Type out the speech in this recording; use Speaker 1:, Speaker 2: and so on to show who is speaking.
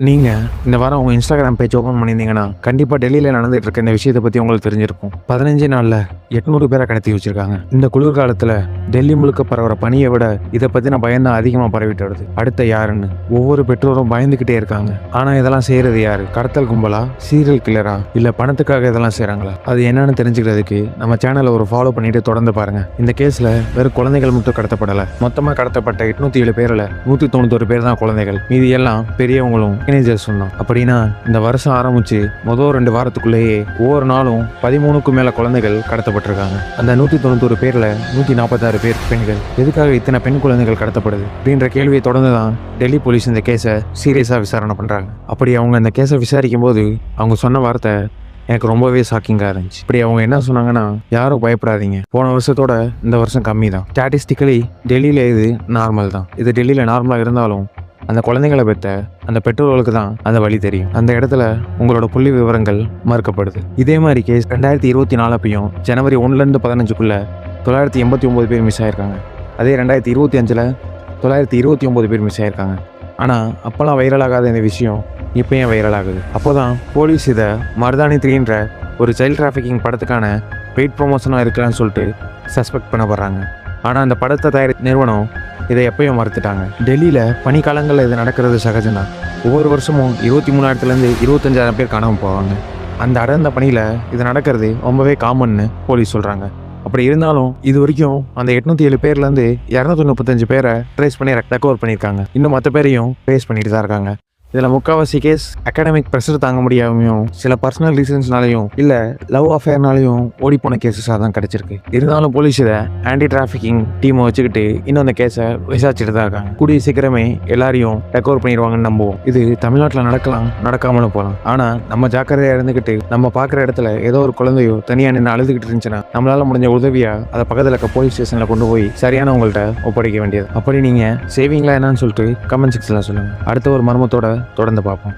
Speaker 1: நீங்க இந்த வாரம் உங்க இன்ஸ்டாகிராம் பேஜ் ஓப்பன் பண்ணியிருந்தீங்கன்னா கண்டிப்பா டெல்லியில நடந்துட்டு இருக்க இந்த விஷயத்தை பத்தி உங்களுக்கு தெரிஞ்சிருக்கும். 15 நாள்ல 800 பேரை கடத்தி வச்சிருக்காங்க. இந்த குளிர்காலத்துல டெல்லி முழுக்க பரவுற பனியை விட இதை பத்தின பயம் தான் அதிகமா பரவிட்டு வருது. அடுத்த யாருன்னு ஒவ்வொரு பெற்றோரும் பயந்துகிட்டே இருக்காங்க. ஆனா இதெல்லாம் செய்யறது யாரு? கடத்தல் கும்பலா, சீரியல் கில்லரா, இல்ல பணத்துக்காக இதெல்லாம் செய்யறாங்களா? அது என்னன்னு தெரிஞ்சுக்கிறதுக்கு நம்ம சேனலை ஒரு ஃபாலோ பண்ணிட்டு தொடர்ந்து பாருங்க. இந்த கேஸ்ல வெறும் குழந்தைகள் மட்டும் கடத்தப்படல. மொத்தமா கடத்தப்பட்ட 807 பேர்ல 191 பேர் தான் குழந்தைகள். மீதி எல்லாம் பெரியவங்களும் சொன்னோம். அப்படின்னா இந்த வருஷம் ஆரம்பிச்சு முதல் 2 வாரத்துக்குள்ளேயே ஒவ்வொரு நாளும் 13க்கும் மேல குழந்தைகள் கடத்தப்பட்டிருக்காங்க. அந்த 191 பேர்ல 146 பேர் பெண்கள். எதுக்காக இத்தனை பெண் குழந்தைகள் கடத்தப்படுது அப்படின்ற கேள்வியை தொடர்ந்து தான் டெல்லி போலீஸ் இந்த கேஸை சீரியஸா விசாரணை பண்றாங்க. அப்படி அவங்க இந்த கேஸை விசாரிக்கும் போது அவங்க சொன்ன வார்த்தை எனக்கு ரொம்பவே ஷாக்கிங்காக இருந்துச்சு. இப்படி அவங்க என்ன சொன்னாங்கன்னா, யாரும் பயப்படாதீங்க, போன வருஷத்தோட இந்த வருஷம் கம்மி தான். ஸ்டாட்டிஸ்டிக்கலி டெல்லியில இது நார்மல் தான். இது டெல்லியில நார்மலாக இருந்தாலும் அந்த குழந்தைங்களை பெற்ற அந்த பெற்றோர்களுக்கு தான் அந்த வழி தெரியும். அந்த இடத்துல உங்களோட புள்ளி விவரங்கள் மறுக்கப்படுது. இதே மாதிரி கேஸ் 2024 அப்பயும் ஜனவரி 1லேருந்து 15க்குள்ள 989 பேர் மிஸ் ஆயிருக்காங்க. அதே 2025ல் 929 பேர் மிஸ் ஆயிருக்காங்க. ஆனால் அப்போல்லாம் வைரல் ஆகாத இந்த விஷயம் இப்போ ஏன் வைரல் ஆகுது? அப்போ தான் போலீஸ் இதை மருதாணி 3ன்ற ஒரு சைல்ட் டிராஃபிக்கிங் படத்துக்கான பெய்ட் ப்ரொமோஷனாக இருக்கலான்னு சொல்லிட்டு சஸ்பெக்ட் பண்ணப்படுறாங்க. ஆனால் அந்த படத்தை தயாரித்த நிறுவனம் இதை எப்பயும் மறுத்துட்டாங்க. டெல்லியில் பனிக்காலங்களில் இது நடக்கிறது சகஜம்தான். ஒவ்வொரு வருஷமும் 23,000லேருந்து 25,000 பேர் காணாமல் போவாங்க. அந்த அடர்ந்த பனியில் இது நடக்கிறது ரொம்பவே காமன்னு போலீஸ் சொல்கிறாங்க. அப்படி இருந்தாலும் இது வரைக்கும் அந்த 807 பேர்லேருந்து 235 பேரை ட்ரேஸ் பண்ணி ரெக்கவர் பண்ணியிருக்காங்க. இன்னும் மற்ற பேரையும் ட்ரேஸ் பண்ணிட்டு தான் இருக்காங்க. இதில் முக்கால்வாசி கேஸ் அகாடமிக் ப்ரெஷர் தாங்க முடியாமையும் சில பர்சனல் ரீசன்ஸ்னாலையும் இல்லை லவ் அஃபேர்னாலையும் ஓடிப்போன கேஸஸாக தான் கிடச்சிருக்கு. இருந்தாலும் போலீஸ் இதை ஆன்டி டிராஃபிக்கிங் டீமை வச்சுக்கிட்டு இன்னும் அந்த கேஸை விசாரிச்சுட்டு தான் இருக்காங்க. கூடிய சீக்கிரமே எல்லாரையும் ரெக்கவர் பண்ணிடுவாங்கன்னு நம்புவோம். இது தமிழ்நாட்டில் நடக்கலாம், நடக்காமலும் போகலாம். ஆனால் நம்ம ஜாக்கிரதையாக இருந்துக்கிட்டு நம்ம பார்க்குற இடத்துல ஏதோ ஒரு குழந்தையோ தனியாக நின்று அழுதுகிட்டு இருந்துச்சுன்னா நம்மளால் முடிஞ்ச உதவியாக அதை பக்கத்தில் இருக்க போலீஸ் ஸ்டேஷனில் கொண்டு போய் சரியானவங்கள்ட்ட ஒப்படைக்க வேண்டியது. அப்படி நீங்கள் சேவிங்களா என்னன்னு சொல்லிட்டு கமெண்ட் செக்ஷனில் சொல்லுங்கள். அடுத்த ஒரு மர்மத்தோட தொடர்ந்து பார்ப்போம்.